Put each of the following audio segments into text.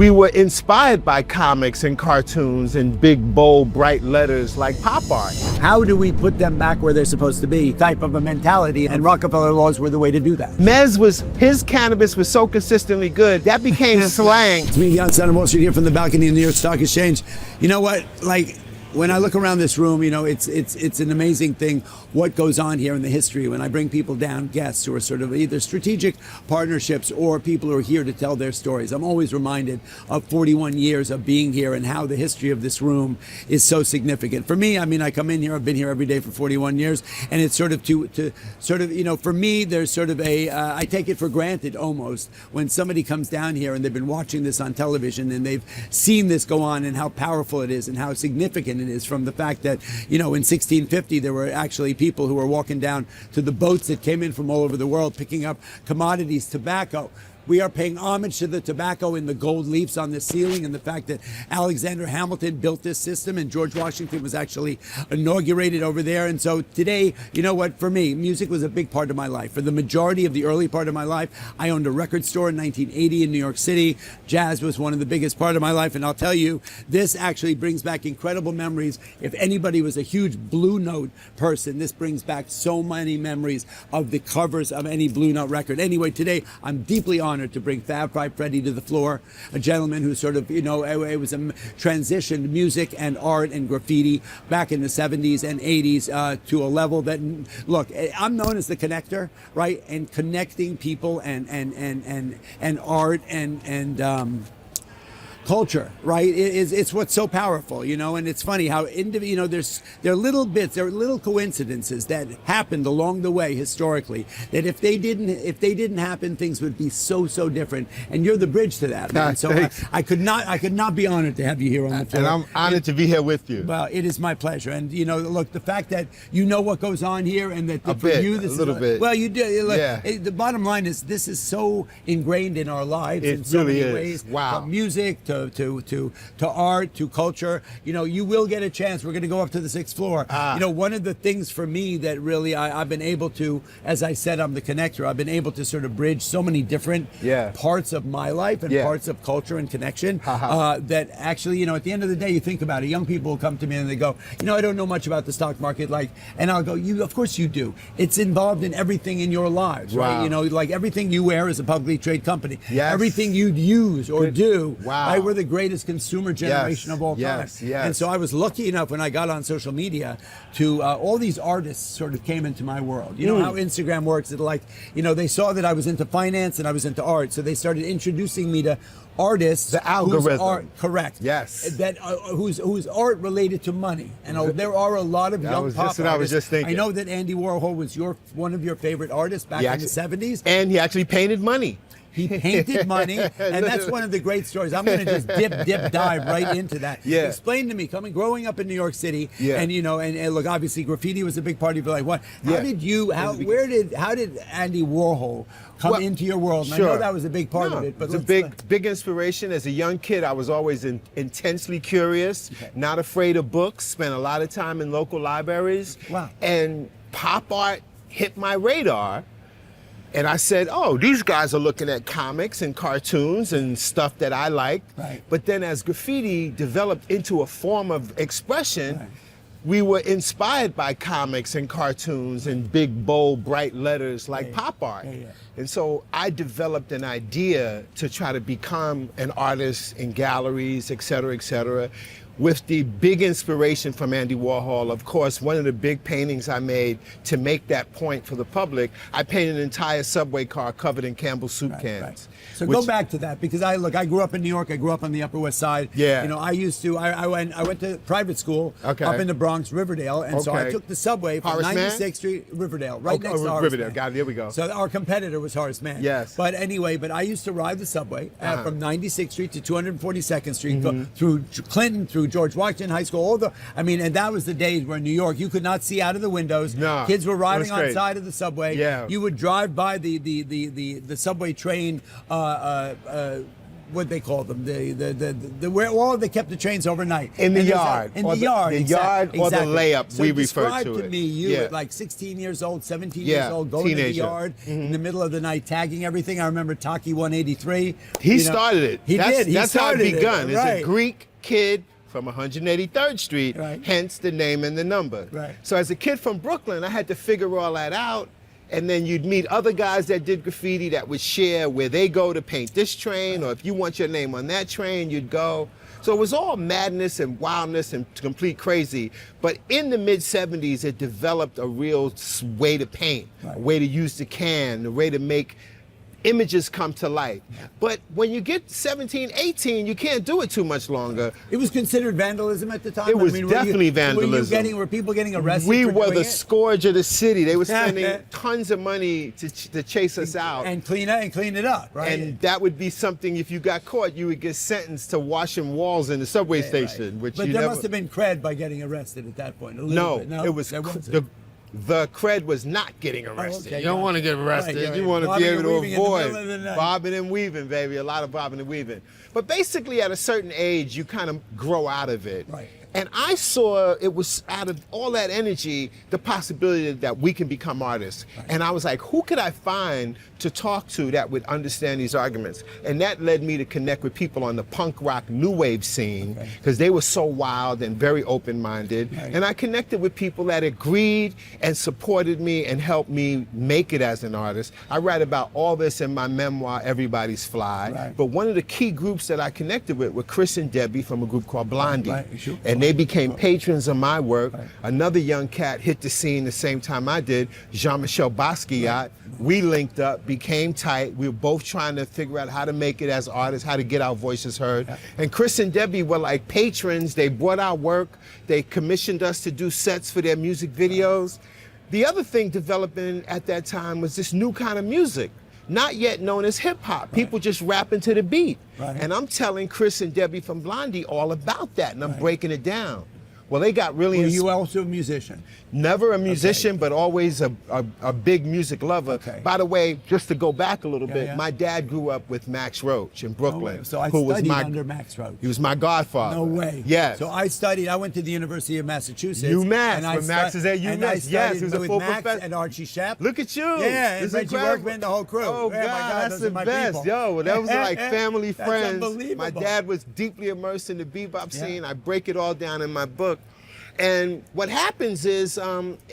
we were inspired by comics and cartoons and big, bold, bright letters like pop art. How do we put them back where they're supposed to be? Type of a mentality, and Rockefeller laws were the way to do that. His cannabis was so consistently good, that became slang. It's me, Jan on Wall Street, here from the balcony of the New York Stock Exchange. You know what, like, when I look around this room, you know, it's an amazing thing what goes on here in the history. When I bring people down, guests who are sort of either strategic partnerships or people who are here to tell their stories, I'm always reminded of 41 years of being here and how the history of this room is so significant. For me, I mean, I come in here, I've been here every day for 41 years, and it's sort of to sort of, you know, for me, there's sort of I take it for granted almost when somebody comes down here and they've been watching this on television and they've seen this go on and how powerful it is and how significant it is, from the fact that, you know, in 1650 there were actually people who were walking down to the boats that came in from all over the world picking up commodities, tobacco. We are paying homage to the tobacco in the gold leaves on the ceiling, and the fact that Alexander Hamilton built this system and George Washington was actually inaugurated over there. And so today, you know what, for me, music was a big part of my life. For the majority of the early part of my life, I owned a record store in 1980 in New York City. Jazz was one of the biggest part of my life, and I'll tell you, this actually brings back incredible memories. If anybody was a huge Blue Note person, this brings back so many memories of the covers of any Blue Note record. Anyway, today, I'm deeply honored to bring Fab Five Freddy to the floor, a gentleman who sort of, you know, it was a transitioned music and art and graffiti back in the 70s and 80s to a level that, look, I'm known as the connector, right? And connecting people and art and culture, right? It's what's so powerful, you know. And it's funny how you know, there are little bits, there are little coincidences that happened along the way historically that if they didn't happen, things would be so different. And you're the bridge to that, man. So I could not be honored to have you here on the floor. And I'm honored to be here with you. Well, it is my pleasure. And you know, look, the fact that you know what goes on here and that for you this a little bit. Well, you do. Look, yeah. The bottom line is this is so ingrained in our lives in so really many ways. Wow. From music to art, to culture. You know, you will get a chance. We're going to go up to the 6th floor. You know, one of the things for me that really I've been able to, as I said, I'm the connector. I've been able to sort of bridge so many different parts of my life and parts of culture and connection that actually, you know, at the end of the day, you think about it. Young people will come to me and they go, you know, I don't know much about the stock market, like, and I'll go, of course you do. It's involved in everything in your lives, right? You know, like everything you wear is a publicly traded company. Yes. Everything you'd use or do, wow. right? We're the greatest consumer generation of all time. Yes. And so I was lucky enough when I got on social media to, all these artists sort of came into my world. You know how Instagram works, it like, you know, they saw that I was into finance and I was into art. So they started introducing me to artists. The algorithm. Whose art, correct. Yes. That, whose art related to money. And there are a lot of young pop artists. I was just thinking. I know that Andy Warhol was one of your favorite artists back in the 70s. And he actually painted money. He painted money, and that's one of the great stories. I'm going to just dive right into that. Yeah. Explain to me, growing up in New York City, and you know, and look, obviously, graffiti was a big part of your life. What? How did Andy Warhol come into your world? And I know that was a big part of it. But it's a big inspiration. As a young kid, I was always intensely curious, not afraid of books. Spent a lot of time in local libraries. Wow. And pop art hit my radar. And I said, oh, these guys are looking at comics and cartoons and stuff that I like. Right. But then as graffiti developed into a form of expression, we were inspired by comics and cartoons and big, bold, bright letters like pop art. And so I developed an idea to try to become an artist in galleries, et cetera, with the big inspiration from Andy Warhol. Of course, one of the big paintings I made to make that point for the public, I painted an entire subway car covered in Campbell's soup cans. So go back to that, because I grew up in New York. I grew up on the Upper West Side. Yeah. You know, I went to private school up in the Bronx, Riverdale, and so I took the subway from 96th Street, Riverdale, right next to Horace Riverdale. Mann. Got it. Here we go. So our competitor was Horace Mann. Yes. But anyway, I used to ride the subway from 96th Street to 242nd Street, through Clinton, through George Washington High School, and that was the days where in New York you could not see out of the windows. No, kids were riding on side of the subway. Yeah. You would drive by the subway train what they call them, where all they kept the trains overnight. In the And yard. In the yard. The yard or the layup, so we refer to it. describe to me, you at like 16 years old, 17 Yeah, years old, going to the teenager. yard in the middle of the night, tagging everything. I remember Taki 183. He started it. He did. He That's how it started begun. Right. It's a Greek kid from 183rd Street, Right. hence the name and the number. Right. So as a kid from Brooklyn, I had to figure all that out. And then you'd meet other guys that did graffiti that would share where they go to paint this train, or if you want your name on that train, you'd go. So it was all madness and wildness and complete crazy. But in the mid-'70s, it developed a real way to paint, a way to use the can, a way to make images come to life. But when you get 17, 18, you can't do it too much longer. It was considered vandalism at the time? It was definitely vandalism. Were people getting arrested We for were doing the it? scourge of the city. They were spending tons of money to chase us out. And clean it up, right? And that would be something, if you got caught, you would get sentenced to washing walls in the subway station. Which But you there never, must have been cred by getting arrested at that point. no, No, it was there wasn't. the cred was not getting arrested. okay, You don't got want to it. get arrested. Right, You right. want to be Bobbing able and to weaving in the avoid middle of the night. bobbing and weaving, baby. A lot of bobbing and weaving. But basically, at a certain age, you kind of grow out of it. Right. And I saw it was out of all that energy, the possibility that we can become artists. Right. And I was like, who could I find to talk to that would understand these arguments? And that led me to connect with people on the punk rock new wave scene, because they were so wild and very open-minded. Right. And I connected with people that agreed and supported me and helped me make it as an artist. I write about all this in my memoir, Everybody's Fly. Right. But one of the key groups that I connected with were Chris and Debbie from a group called Blondie. Right, sure. And they became patrons of my work. Right. Another young cat hit the scene the same time I did, Jean-Michel Basquiat. Right. We linked up, became tight. We were both trying to figure out how to make it as artists, how to get our voices heard. Yeah. And Chris and Debbie were like patrons. They brought our work. They commissioned us to do sets for their music videos. The other thing developing at that time was this new kind of music, not yet known as hip hop. Right. People just rapping to the beat. Right. And I'm telling Chris and Debbie from Blondie all about that, and I'm breaking it down. Well, they got really... Were you also a musician? Never a musician, but always a big music lover. Okay. By the way, just to go back a little bit, my dad grew up with Max Roach in Brooklyn. So I who was studied under Max Roach. He was my godfather. No way. Yes. So I went to the University of Massachusetts. UMass, when Max is at UMass. Yes, he was a full Max professor. and Archie Shepp. Look at you. Yeah, and It's Reggie incredible. Workman, the whole crew. Oh, yeah, God, my God, that's those the are my best. people. Yo, that was like family That's friends. unbelievable. My dad was deeply immersed in the bebop scene. I break it all down in my book. And what happens is,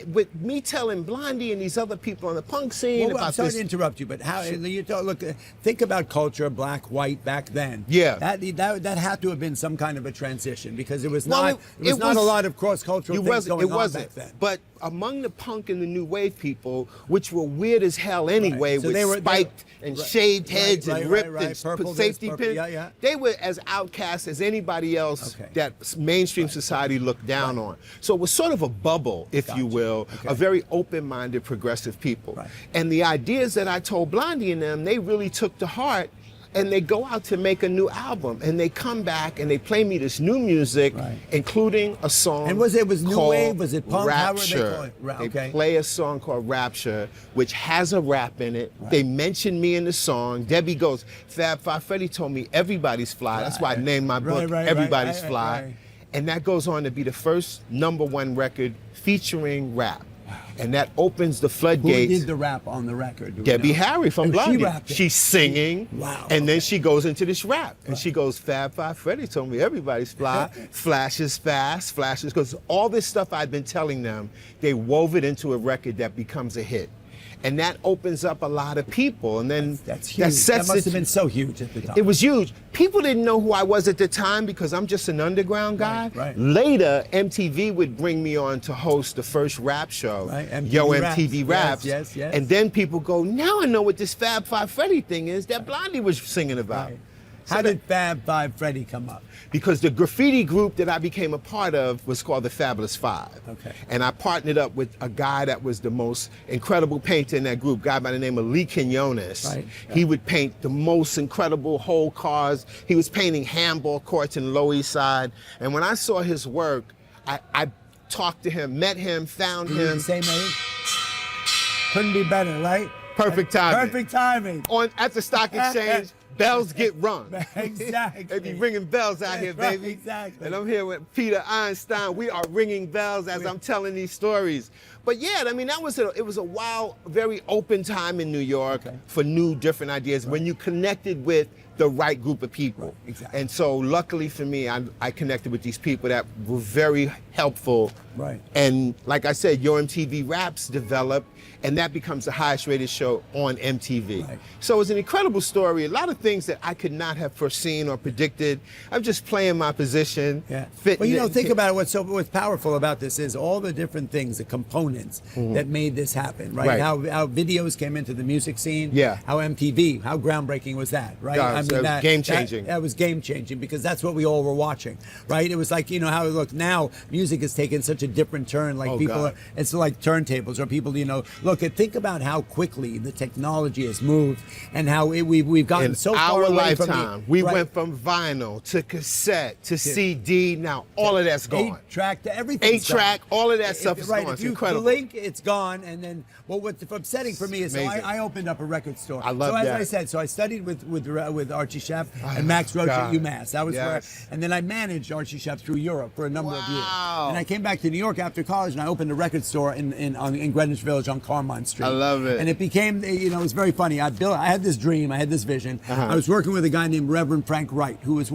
with me telling Blondie and these other people on the punk scene about I'm sorry this. to interrupt you, but how you look? Think about culture, black, white, back then. Yeah, that had to have been some kind of a transition, because it was Well, not a lot of cross-cultural things going on back then. But among the punk and the new wave people, which were weird as hell anyway, Right. So with they were spiked and shaved heads and ripped and Purple safety this, pins, yeah. they were as outcasts as anybody else that mainstream society looked down on. So it was sort of a bubble, if you will, of very open-minded, progressive people. Right. And the ideas that I told Blondie and them, they really took to heart. And they go out to make a new album, and they come back and they play me this new music, including a song. And was it new called wave? Was it punk? Rapture. How were they called? They play a song called Rapture, which has a rap in it. They mention me in the song. Debbie goes, Fab Five Freddy told me everybody's fly. That's why I named my book Everybody's Fly. And that goes on to be the first #1 record featuring rap. And that opens the floodgates. Who did the rap on the record? Debbie Harry from Blondie. She rapped it. She's singing. Wow. And then she goes into this rap. And she goes, Fab Five Freddy told me everybody's fly. Flashes fast, flashes. Because all this stuff I've been telling them, they wove it into a record that becomes a hit. And that opens up a lot of people. And then that's huge. That must have been so huge at the time. It was huge. People didn't know who I was at the time because I'm just an underground guy. Right. Later, MTV would bring me on to host the first rap show, MTV Raps. Yes. And then people go, now I know what this Fab Five Freddy thing is that Blondie was singing about. Right. How did Fab Five Freddy come up? Because the graffiti group that I became a part of was called the Fabulous Five. Okay. And I partnered up with a guy that was the most incredible painter in that group, a guy by the name of Lee Quinones. Right. He would paint the most incredible whole cars. He was painting handball courts in Lower East Side. And when I saw his work, I talked to him, met him, found him. The same age? Couldn't be better, right? Perfect timing. Perfect timing. At the stock exchange. bells get rung. Exactly. They be ringing bells out here, Right, baby. exactly. And I'm here with Peter Einstein. We are ringing bells as I'm telling these stories. But yeah, I mean, it was a wild, very open time in New York for new, different ideas when you connected with the right group of people. Right, exactly. And so luckily for me, I connected with these people that were very helpful. Right. And like I said, your MTV Raps developed, and that becomes the highest rated show on MTV. Right. So it's an incredible story, a lot of things that I could not have foreseen or predicted. I'm just playing my position. Yeah. Fitting Well, you know, it. think about it. What's powerful about this is all the different things, the components that made this happen, right? Right. How videos came into the music scene. Yeah. How MTV, how groundbreaking was that, right? Yeah, so game changing. That was game changing because that's what we all were watching, right? It was like, you know, how look now music has taken such a different turn. Like it's like turntables or people, you know, think about how quickly the technology has moved and how we've gotten so far away from lifetime, we went from vinyl to cassette to CD. Now all of that's gone. 8-track to everything. 8-track, all of that stuff is gone. If It's you incredible. blink, it's gone. And then, well, what's upsetting for me is, so Amazing. I opened up a record store. I love so as that. I said, so I studied with Archie Shepp and Max Roach at UMass. That was where, and then I managed Archie Shepp through Europe for a number of years. And I came back to New York after college and I opened a record store in Greenwich Village on Carmine Street. I love it. And it became, you know, it was very funny. I had this dream, I had this vision. I was working with a guy named Reverend Frank Wright, who was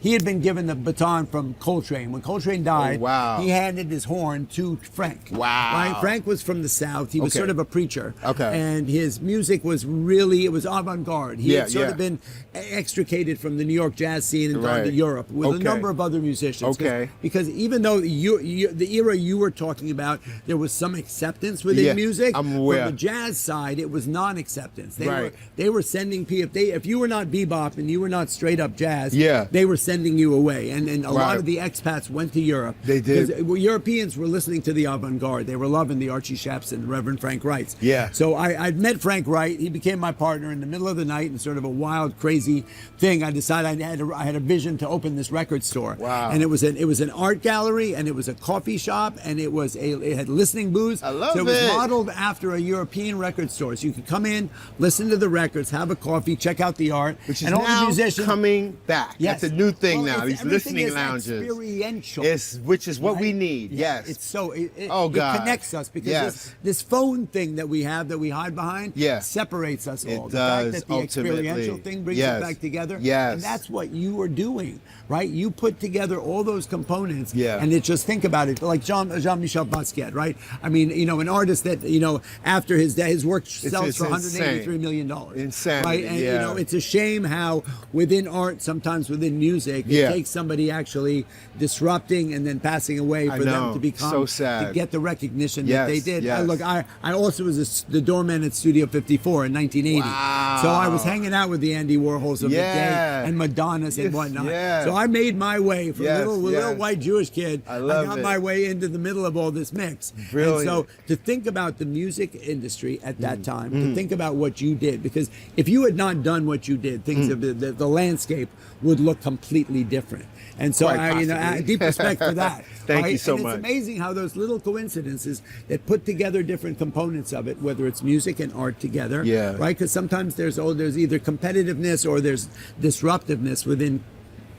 he had been given the baton from Coltrane. When Coltrane died, he handed his horn to Frank. Wow. Right? Frank was from the South. He was sort of a preacher. Okay. And his music was really, it was avant-garde. He had sort of been extricated from the New York jazz scene and gone to Europe with a number of other musicians. Because even though the era you were talking about, there was some acceptance within music. I'm aware. From the jazz side, it was non-acceptance. They were sending people, if you were not bebop and you were not straight up jazz, they were sending you away. And a lot of the expats went to Europe. They did. Because Europeans were listening to the avant-garde. They were loving the Archie Shepps and the Reverend Frank Wrights. Yeah. So I met Frank Wright. He became my partner in the middle of the night in sort of a wild, crazy thing. I decided I had a vision to open this record store. Wow. And it was an art gallery and it was a coffee shop and it had listening booths. I love it was modeled after a European record store. So you could come in, listen to the records, have a coffee, check out the art. Which is and all now the musicians coming back. Yes. That's a new thing now. These Everything listening is lounges. Experiential. Which is what we need. Yes. It's so it connects us because this phone thing that we have that we hide behind separates us all. It the does, fact that the experiential thing brings it back together. Yes. And that's what you are doing, right? You put together all those components. Yeah. And just think about it, like Jean-Michel Basquiat, right? I mean, you know, an artist that, you know, after his death, his work sells for $183 million. Insanity. Right? And you know, it's a shame how within art, sometimes within music, it takes somebody actually disrupting and then passing away for them to become so sad. to get the recognition that they did. Yes. I also was the doorman at Studio 54 in 1980. Wow. So I was hanging out with the Andy Warhols of the day and Madonnas and whatnot. Yeah. So I made my way from a little white Jewish kid. I got my way into the middle of all this mix. Brilliant. And so to think about the music industry at that time, to think about what you did, because if you had not done what you did, things of the landscape would look completely different. And so I deep respect for that. Thank you so much. It's amazing how those little coincidences that put together different components of it, whether it's music and art together, right? Because sometimes there's either competitiveness or there's disruptiveness within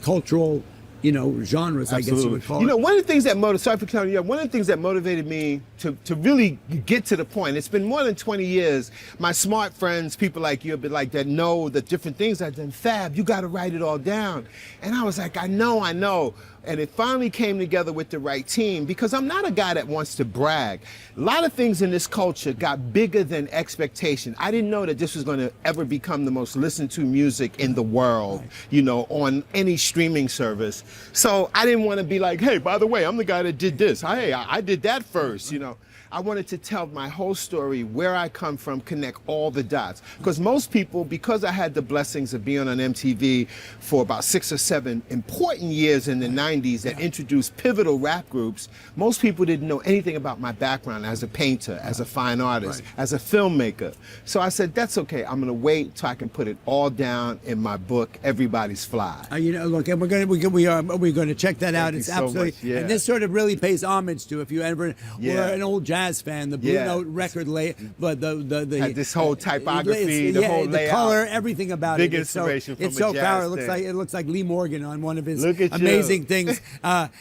cultural, you know, genres. Absolutely. I guess you would call it. You know, one of the things that one of the things that motivated me to really get to the point. It's been more than 20 years. My smart friends, people like you, but like that know the different things I've done. Fab, you got to write it all down. And I was like, I know. And it finally came together with the right team because I'm not a guy that wants to brag. A lot of things in this culture got bigger than expectation. I didn't know that this was going to ever become the most listened to music in the world, you know, on any streaming service. So I didn't want to be like, hey, by the way, I'm the guy that did this. Hey, I did that first, you know. I wanted to tell my whole story, where I come from, connect all the dots. Because most people, because I had the blessings of being on MTV for about 6 or 7 important years in the 90s that introduced pivotal rap groups, most people didn't know anything about my background as a painter, as a fine artist, as a filmmaker. So I said, that's okay. I'm going to wait till I can put it all down in my book, Everybody's Fly. You know, look, and we're going to check that out. Thank it's you so absolutely, much, yeah. and this sort of really pays homage to if you ever were an old jazz jazz fan, the Blue Note record but the had this whole typography, the whole layout, the color, everything about big it. inspiration from it's so a jazz powerful. thing. It looks like Lee Morgan on one of his Look at amazing things.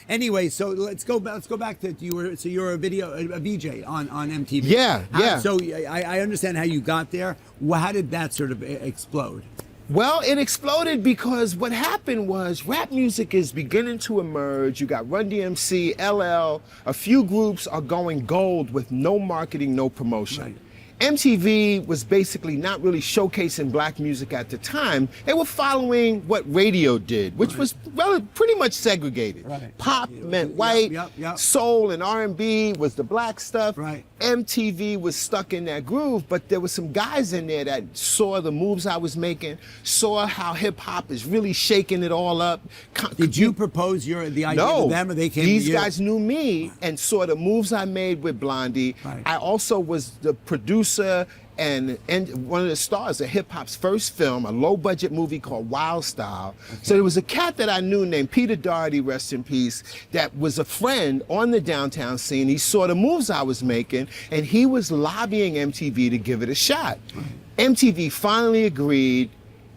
Anyway, so let's go back to you're a VJ on MTV. Yeah. So I understand how you got there. How did that sort of explode? Well, it exploded because what happened was rap music is beginning to emerge. You got Run DMC, LL, a few groups are going gold with no marketing, no promotion. Right. MTV was basically not really showcasing black music at the time. They were following what radio did, which was pretty much segregated. Right. Pop meant white, soul and R&B was the black stuff. Right. MTV was stuck in that groove, but there were some guys in there that saw the moves I was making, saw how hip hop is really shaking it all up. Did you propose the idea no, to them, or they came these to you? guys knew me and saw the moves I made with Blondie. Right. I also was the producer and one of the stars of hip hop's first film, a low budget movie called Wild Style. Okay. So there was a cat that I knew named Peter Doherty, rest in peace, that was a friend on the downtown scene. He saw the moves I was making and he was lobbying MTV to give it a shot. Right. MTV finally agreed,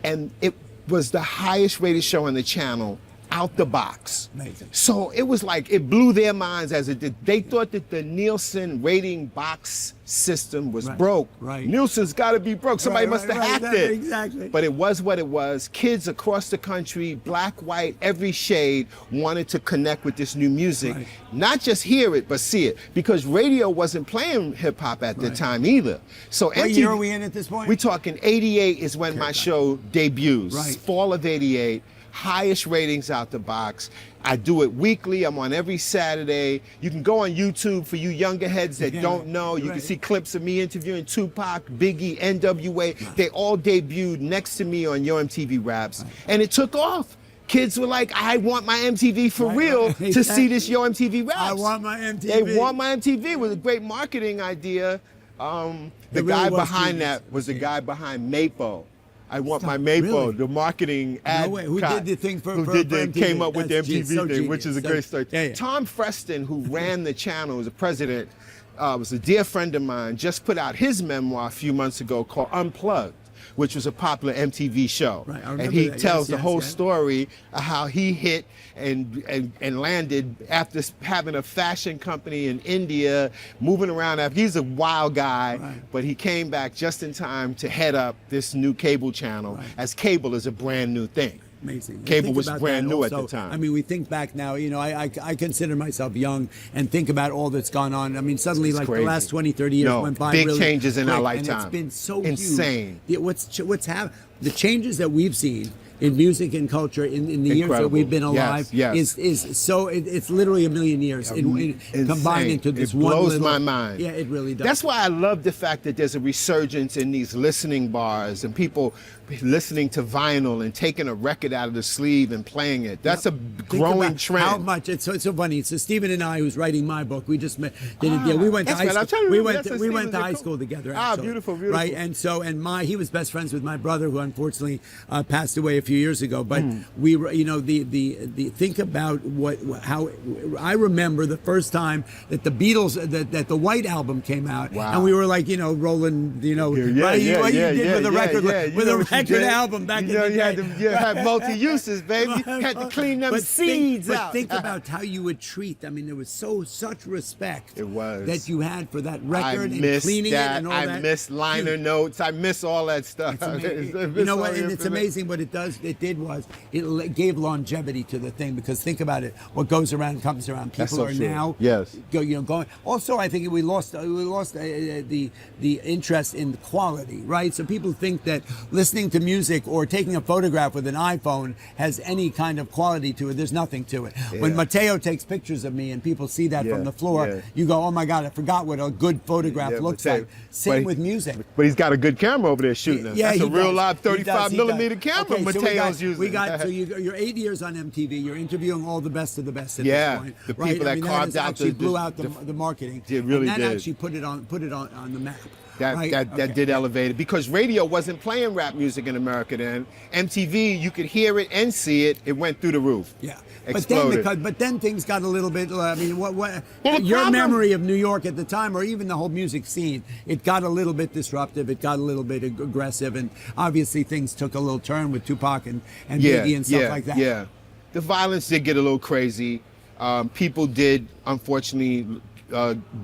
and it was the highest rated show on the channel out the box. Amazing. So it was like, it blew their minds as it did. They thought that the Nielsen rating box system was broke. Right. Nielsen's gotta be broke. Somebody must have hacked it. Exactly. But it was what it was. Kids across the country, black, white, every shade, wanted to connect with this new music. Right. Not just hear it, but see it. Because radio wasn't playing hip hop at the time either. So what year are we in at this point? We're talking 88 is when my show debuts. Right. Fall of 88. Highest ratings out the box. I do it weekly. I'm on every Saturday. You can go on YouTube for you younger heads that don't know. You can see clips of me interviewing Tupac, Biggie, NWA. They all debuted next to me on Yo MTV Raps. And it took off. Kids were like, I want my MTV for real to see this Yo MTV Raps. I want my MTV. They want my MTV. It was a great marketing idea. The guy behind that was the guy behind Mapo. I want my Mapo, the marketing ad. No way. Who did the thing for MTV? Came up with the MTV thing, genius. which is a great story. Tom Freston, who ran the channel, was the president, was a dear friend of mine, just put out his memoir a few months ago called Unplugged, which was a popular MTV show. Right, and he tells the whole story of how he hit and landed after having a fashion company in India, moving around. He's a wild guy, but he came back just in time to head up this new cable channel, as cable is a brand new thing. Amazing. Cable was brand new at the time. I mean, we think back now, you know, I consider myself young and think about all that's gone on. I mean, suddenly like the last 20, 30 years went by big really changes in our quick, lifetime. And it's been so insane. Huge. What's happened, the changes that we've seen in music and culture in the years that we've been alive is so it's literally a million years combined into this one. It blows my mind. Yeah, it really does. That's why I love the fact that there's a resurgence in these listening bars and people listening to vinyl and taking a record out of the sleeve and playing it. That's a growing trend. How much it's so funny. So Stephen and I, who's writing my book, we just did a deal. We went to high school. We went to high school together. Actually, beautiful. Right, and he was best friends with my brother, who unfortunately passed away a few years ago. But we were, you know, the think about how I remember the first time that the Beatles that the White Album came out, and we were like, you know, rolling, you know, what you did with a record with a record album back in the day. You had multi-uses, baby. You had to clean them seeds out. But think about how you would treat. I mean, there was such respect. It was that you had for that record and cleaning it and all that. I miss liner notes. I miss all that stuff. You know what? And it's amazing what it does. It did was it gave longevity to the thing, because think about it. What goes around comes around. People are now going. Also, I think we lost the interest in the quality, right? So people think that listening to music or taking a photograph with an iPhone has any kind of quality to it. There's nothing to it. When Mateo takes pictures of me and people see that from the floor, you go, oh my God, I forgot what a good photograph looks like. Same with music. But he's got a good camera over there shooting us. That's a real live 35 millimeter camera Mateo's using. So you're 8 years on MTV. You're interviewing all the best of the best at this point. The people that carved out blew out the marketing. It really did. And that actually put it on the map. That right? that did elevate it, because radio wasn't playing rap music in America then. MTV, you could hear it and see it. It went through the roof. Yeah. Exploded. But then things got a little bit. I mean, what Well, your problem- memory of New York at the time, or even the whole music scene, it got a little bit disruptive. It got a little bit aggressive, and obviously things took a little turn with Tupac and Biggie and stuff like that. Yeah, the violence did get a little crazy. People did, unfortunately,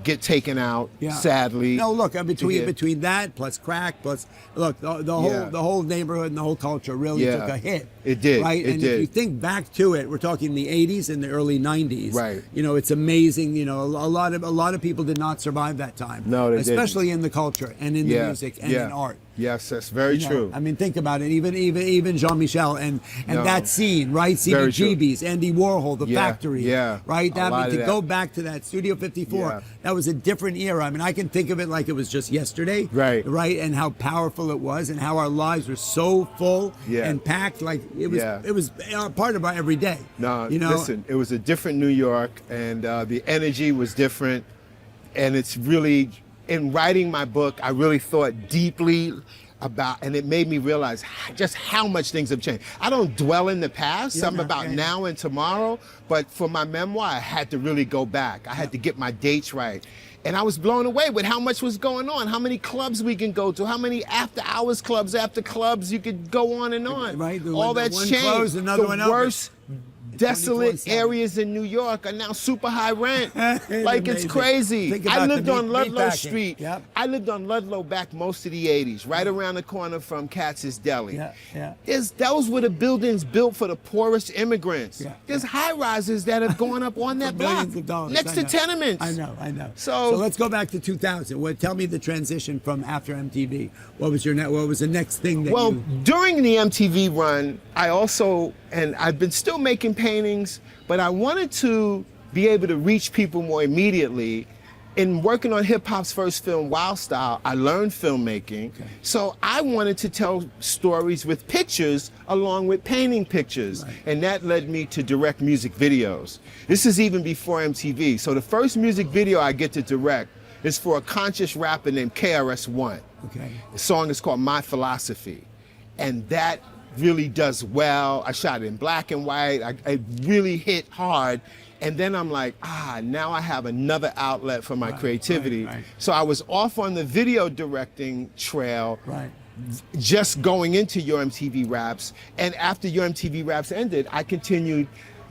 get taken out. Yeah. Sadly. No, look, Yeah. between that plus crack plus look, Yeah. the whole neighborhood and the whole culture really Yeah. took a hit. It did. Right? It And did. if you think back to it, we're talking the 80s and the early 90s. Right. You know, it's amazing. You know, a lot of people did not survive that time. No, they especially in the culture and in the Yeah. music and Yeah. in art. Yes, that's very You know, true. I mean, think about it. Even Jean-Michel and No. that scene, right? Very true. CBGB's, Andy Warhol, The Yeah, Factory, yeah. right? A That, lot of to that. go back to that Studio 54, Yeah. that was a different era. I mean, I can think of it like it was just yesterday, Right. Right, and how powerful it was, and how our lives were so full Yeah. and packed. Like it was, Yeah. it was part of our everyday. No, you know. listen, it was a different New York, and the energy was different. And it's really, in writing my book, I really thought deeply about, and it made me realize just how much things have changed. I don't dwell in the past. Yeah, I'm no, about yeah. now and tomorrow. But for my memoir, I had to really go back. I had to get my dates right. And I was blown away with how much was going on, how many clubs we can go to, how many after-hours clubs, after clubs, you could go on and on. Right, All that's one changed. closed, another the one open. worst desolate 24/7. areas in New York are now super high rent. Like, it's Amazing. crazy. Think I about lived the on Ludlow meatpacking. Street. Yep. I lived on Ludlow back most of the 80s, right around the corner from Katz's Deli. Yeah, yeah. Those were the buildings built for the poorest immigrants. Yeah, There's high rises that have gone up on that block Millions of dollars. next I to know. tenements. I know. So let's go back to 2000. Tell me the transition from after MTV. What was the next thing that Well, you... during the MTV run, I also, and I've been still making paintings, but I wanted to be able to reach people more immediately. In working on hip hop's first film, Wild Style, I learned filmmaking. Okay. So I wanted to tell stories with pictures along with painting pictures. Right. And that led me to direct music videos. This is even before MTV. So the first music video I get to direct is for a conscious rapper named KRS-One. Okay. The song is called My Philosophy. And that really does well. I shot it in black and white. I really hit hard. And then I'm like, now I have another outlet for my creativity. right. So I was off on the video directing trail, Right. just going into Your MTV Raps. And after Your MTV Raps ended, I continued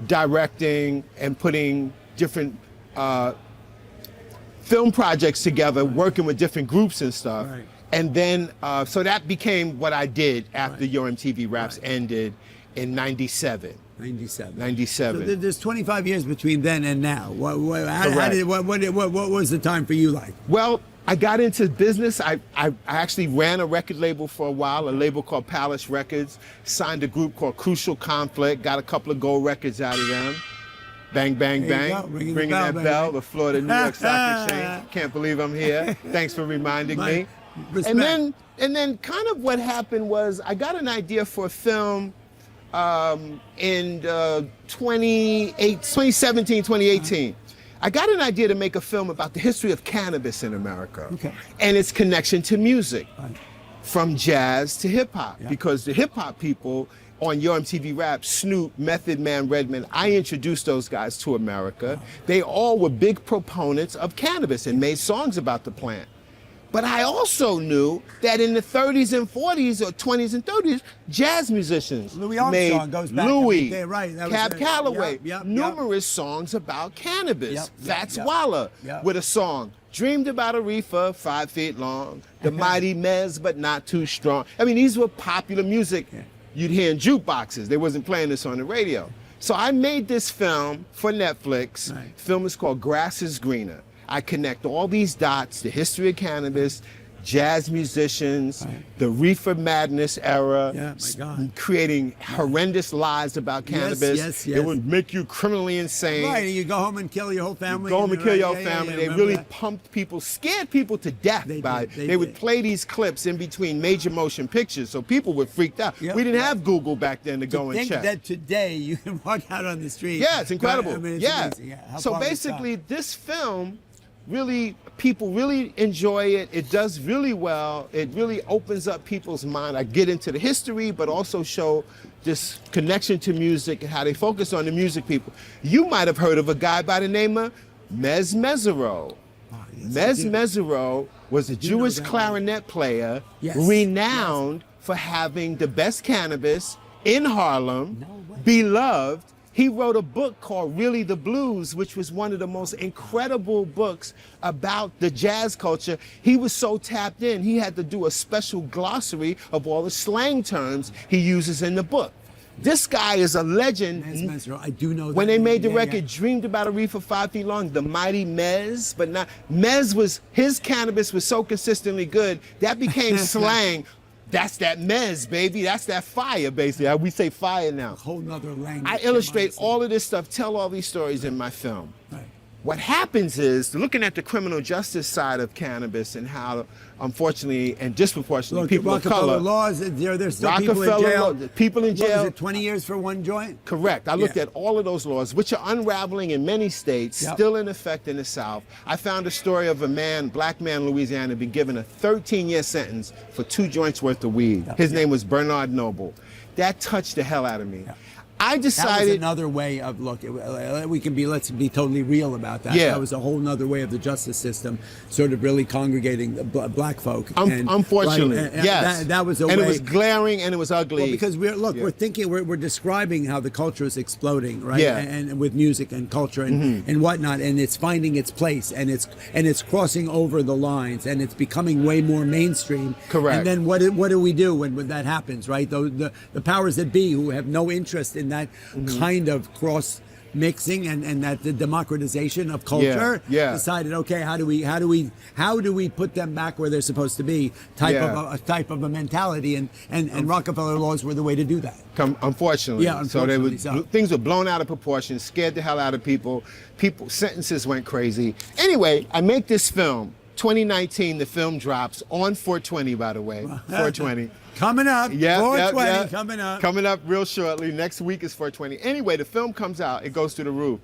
directing and putting different film projects together, working with different groups and stuff. Right. And then, so that became what I did after Right. Your MTV Raps ended in 97. 97. 97. So there's 25 years between then and now. Correct. What was the time for you like? Well, I got into business. I actually ran a record label for a while, a label called Palace Records, signed a group called Crucial Conflict, got a couple of gold records out of them. Bang, bang, There you bang. go, ringing the Ringing bell, that baby. bell, the Florida New York Stock Exchange. Can't believe I'm here. Thanks for reminding me. Respect. And then kind of what happened was I got an idea for a film in 2017, 2018. I got an idea to make a film about the history of cannabis in America Okay. and its connection to music, Right. from jazz to hip hop, Yeah. because the hip hop people on Your MTV Raps, Snoop, Method Man, Redman, I introduced those guys to America. They all were big proponents of cannabis and made songs about the plant. But I also knew that in the 30s and 40s or 20s and 30s, jazz musicians Louis Armstrong made goes back. Louis, Okay, right, that was Cab it. Calloway, Yep. numerous songs about cannabis. Yep, yep, Fats yep. Waller Yep. with a song, dreamed about a reefer 5 feet long, the mighty Mez but not too strong. I mean, these were popular music you'd hear in jukeboxes. They wasn't playing this on the radio. So I made this film for Netflix. Right. Film is called Grass is Greener. I connect all these dots, the history of cannabis, jazz musicians, Right. the reefer madness era, Yeah, my God. creating horrendous lies about cannabis. yes, It yes. would make you criminally insane. Right, you go home and kill your whole family. Go home and kill your Right, family. They remember really that. pumped people, scared people to death They by did, it. they They would did. play these clips in between major motion pictures, so people were freaked out. Yep, We didn't yep. have Google back then to go and Think check. that today you can walk out on the street. Yeah, it's incredible. Right, I mean, it's yeah. amazing. Yeah, how So far it's basically, come. this film really, people really enjoy it. It does really well. It really opens up people's mind. I get into the history, but also show this connection to music and how they focus on the music people. You might have heard of a guy by the name of Mez Mezzaro. Mez Mezzaro was a Jewish clarinet player, renowned for having the best cannabis in Harlem, beloved. He wrote a book called Really the Blues, which was one of the most incredible books about the jazz culture. He was so tapped in, he had to do a special glossary of all the slang terms he uses in the book. This guy is a legend. Mez, I do know that. When they made the record, Dreamed About a Reefer 5 Feet Long, the mighty Mez, but not, Mez was, his cannabis was so consistently good, that became slang. That's that Mez, baby. That's that fire, basically. We say fire now. A whole nother language. I illustrate all of this stuff, tell all these stories in my film. Right. What happens is, looking at the criminal justice side of cannabis and how, unfortunately and disproportionately, people of Rockefeller color... laws, there's still people in jail. People in jail. What was it, 20 years for one joint? Correct. I looked at all of those laws, which are unraveling in many states, still in effect in the South. I found a story of a man, black man in Louisiana, been given a 13-year sentence for 2 joints worth of weed. His name was Bernard Noble. That touched the hell out of me. I decided... That was another way of, look, let's be totally real about that. Yeah. That was a whole nother way of the justice system sort of really congregating the black folk. Unfortunately, yes. That was a way. And it was glaring and it was ugly. Well, because we're thinking, we're describing how the culture is exploding, right? Yeah. And with music and culture and whatnot, and it's finding its place, and it's crossing over the lines, and it's becoming way more mainstream. Correct. And then what do we do when that happens, right? The powers that be, who have no interest in that kind of cross mixing and that the democratization of culture, decided, okay, how do we put them back where they're supposed to be? Type of a mentality, and Rockefeller laws were the way to do that. Unfortunately, unfortunately, things were blown out of proportion, scared the hell out of people. Sentences went crazy. Anyway, I make this film. 2019, the film drops on 420, by the way. 420. Coming up. 420 coming up. Coming up real shortly. Next week is 420. Anyway, the film comes out. It goes through the roof.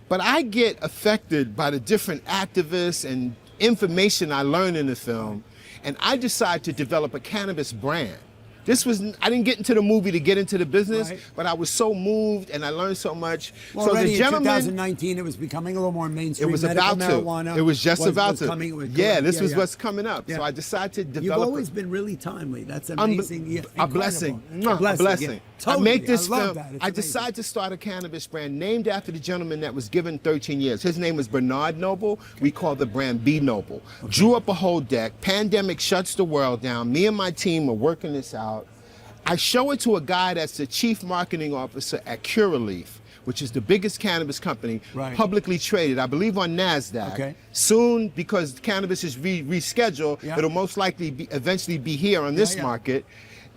But I get affected by the different activists and information I learn in the film. And I decide to develop a cannabis brand. I didn't get into the movie to get into the business, but I was so moved and I learned so much. Well, so already in 2019, it was becoming a little more mainstream. It was about to. It was just about to. This was what's coming up. So I decided to develop. You've always been really timely. That's amazing. A blessing. A blessing. Yeah. Totally. I make this film. I amazing. decided to start a cannabis brand named after the gentleman that was given 13 years. His name was Bernard Noble. We call the brand Be Noble. Drew up a whole deck. Pandemic shuts the world down. Me and my team are working this out. I show it to a guy that's the chief marketing officer at Curaleaf, which is the biggest cannabis company, publicly traded, I believe on NASDAQ. Soon, because cannabis is rescheduled, it'll most likely eventually be here on this market.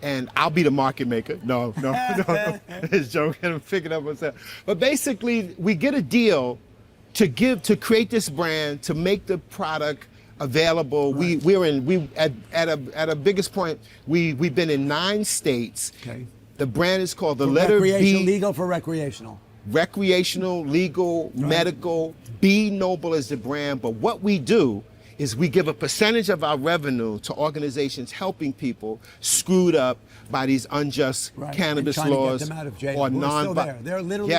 And I'll be the market maker. No. It's joking. I'm picking up myself. But basically, we get a deal to create this brand, to make the product available. At a biggest point, we've been in 9 states. The brand is called the letter B. Legal for recreational. Recreational, legal, medical. Be Noble is the brand. But what we do is we give a percentage of our revenue to organizations helping people screwed up by these unjust cannabis laws to get them out of jail. or non. They're literally.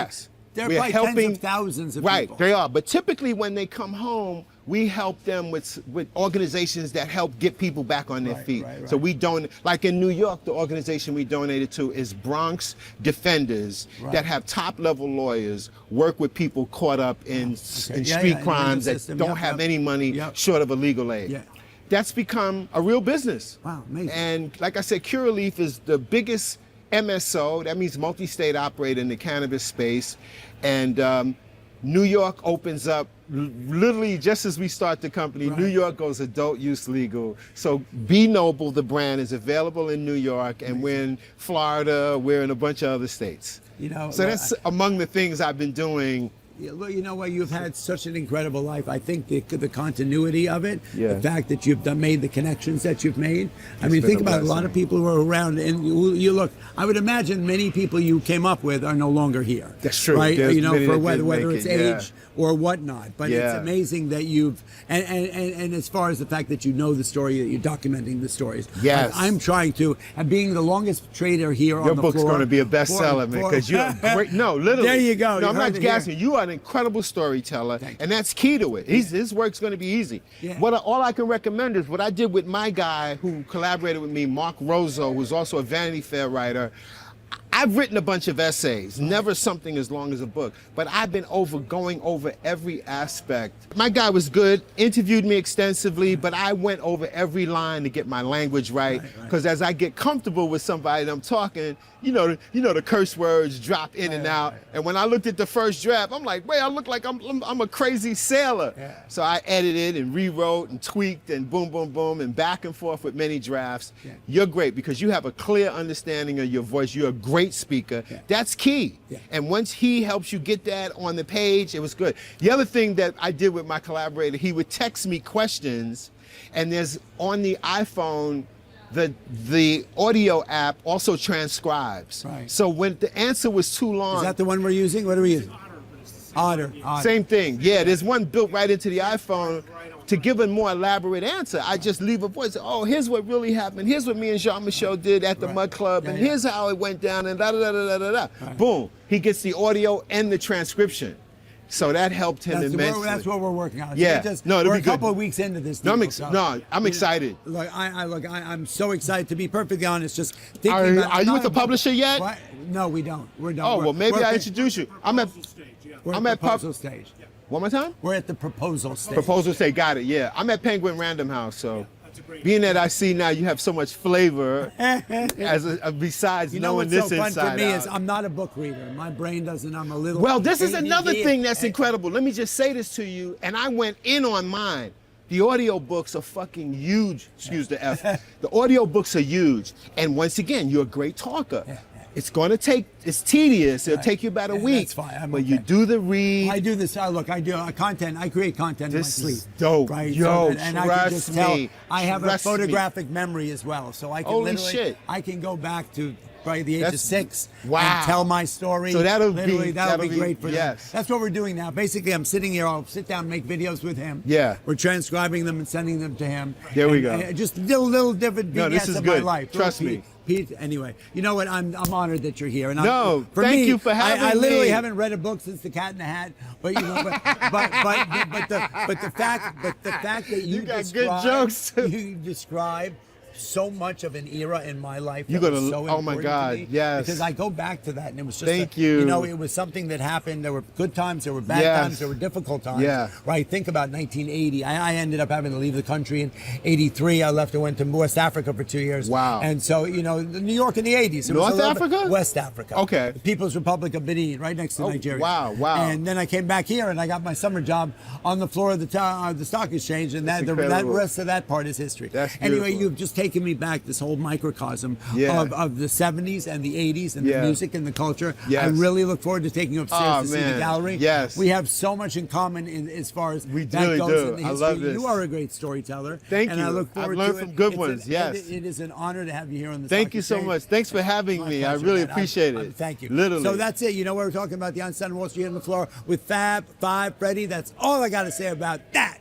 They're We're probably helping tens of thousands of people. Right, they are. But typically when they come home, we help them with organizations that help get people back on their feet. So we donate, like in New York, the organization we donated to is Bronx Defenders that have top-level lawyers, work with people caught up in street crimes that don't have any money short of illegal aid. That's become a real business. Wow, amazing. And like I said, Curaleaf is the biggest MSO, that means multi-state operator in the cannabis space. And New York opens up literally just as we start the company. New York goes adult use legal. So Be Noble, the brand, is available in New York, and we're in Florida, we're in a bunch of other states. So that's among the things I've been doing Yeah, look, you know what? You've had such an incredible life. I think the continuity of it, the fact that you've made the connections that you've made. I mean, think about a lot of people who are around, and you look. I would imagine many people you came up with are no longer here. That's true. Right? There's You know, many for that didn't whether make it's it, age or whatnot. But it's amazing that you've and as far as the fact that you know the story, that you're documenting the stories. Yes. Like, I'm trying to, and being the longest trader here Your on the book's floor. going to be a bestseller, man, because you're a great. No, literally. There you go. No, You I'm heard not it gassing. here. You are an incredible storyteller, and that's key to it. His work's going to be easy. Yeah. All I can recommend is what I did with my guy who collaborated with me, Mark Rosso, who's also a Vanity Fair writer. I've written a bunch of essays, never something as long as a book, but I've been going over every aspect. My guy was good, interviewed me extensively, but I went over every line to get my language right, because as I get comfortable with somebody that I'm talking, you know the curse words drop in and out. And when I looked at the first draft, I'm like, wait, I look like I'm a crazy sailor. So I edited and rewrote and tweaked and boom, boom, boom, and back and forth with many drafts. You're great because you have a clear understanding of your voice. You're a great speaker. That's key. And once he helps you get that on the page, it was good. The other thing that I did with my collaborator, he would text me questions, and there's on the iPhone, the audio app also transcribes. Right. So when the answer was too long. Is that the one we're using? What are we using? Otter. Same thing. Yeah, there's one built right into the iPhone. To give a more elaborate answer, I just leave a voice. Oh, here's what really happened. Here's what me and Jean-Michel did at the Mud Club, and here's how it went down, and da da da da da da. Right. Boom. He gets the audio and the transcription. So that helped him immensely. That's what we're working on. Yeah. We're a couple of weeks into this. I'm excited. Look, I'm so excited. To be perfectly honest, just thinking Are you with the publisher yet? What? No, we don't. We're done. Oh, well, maybe I introduce you. I'm at proposal stage. One more time? We're at the proposal stage. Proposal stage, got it, yeah. I'm at Penguin Random House, so being that I see now you have so much flavor besides knowing this inside out. You know what's so fun for me is I'm not a book reader. My brain doesn't, I'm a little... Well, this is another thing that's incredible. Let me just say this to you, and I went in on mine. The audio books are fucking huge, excuse the F. The audio books are huge. And once again, you're a great talker. It's going to take, it's tedious. It'll take you about a week. That's fine. But you do the read. I do this. Look, I do content. I create content in my sleep. This is dope. Right? Yo, and I can just tell. I have a Trust photographic memory as well. So I can literally, I can go back to probably the age of 6 and tell my story. So that'll be great for them. That's what we're doing now. Basically, I'm sitting here. I'll sit down and make videos with him. Yeah. We're transcribing them and sending them to him. There we go. And just little different this is of good. my life. Trust me. Pete, anyway, you know what? I'm honored that you're here. And thank you for having me. I literally haven't read a book since The Cat in the Hat, but you know, but the fact that you got good jokes. You describe so much of an era in my life. You're gonna, so oh my God, to me, yes. Because I go back to that, and it was just thank you. You know, it was something that happened. There were good times, there were bad times, there were difficult times. Yeah. Right. Think about 1980. I ended up having to leave the country in '83. I left and went to West Africa for 2 years. Wow. And so New York in the '80s. North Africa? West Africa. Okay. The People's Republic of Benin, right next to Nigeria. Wow. And then I came back here, and I got my summer job on the floor of the stock exchange, and that rest of that part is history. That's beautiful. Anyway, you've just taken me back this whole microcosm of the 70s and the 80s and the music and the culture. I really look forward to taking you upstairs to see the gallery. Yes. We have so much in common as far as we that really goes do. in the history. I love this. You are a great storyteller. Thank and you. I look forward to it. I've learned from good ones, yes. It is an honor to have you here on the Thank you so much. Thanks for having me. I really appreciate it. Thank you. Literally. So that's it. You know, we're talking about the Unsigned Wall Street on the floor with Fab Five Freddy. That's all I got to say about that.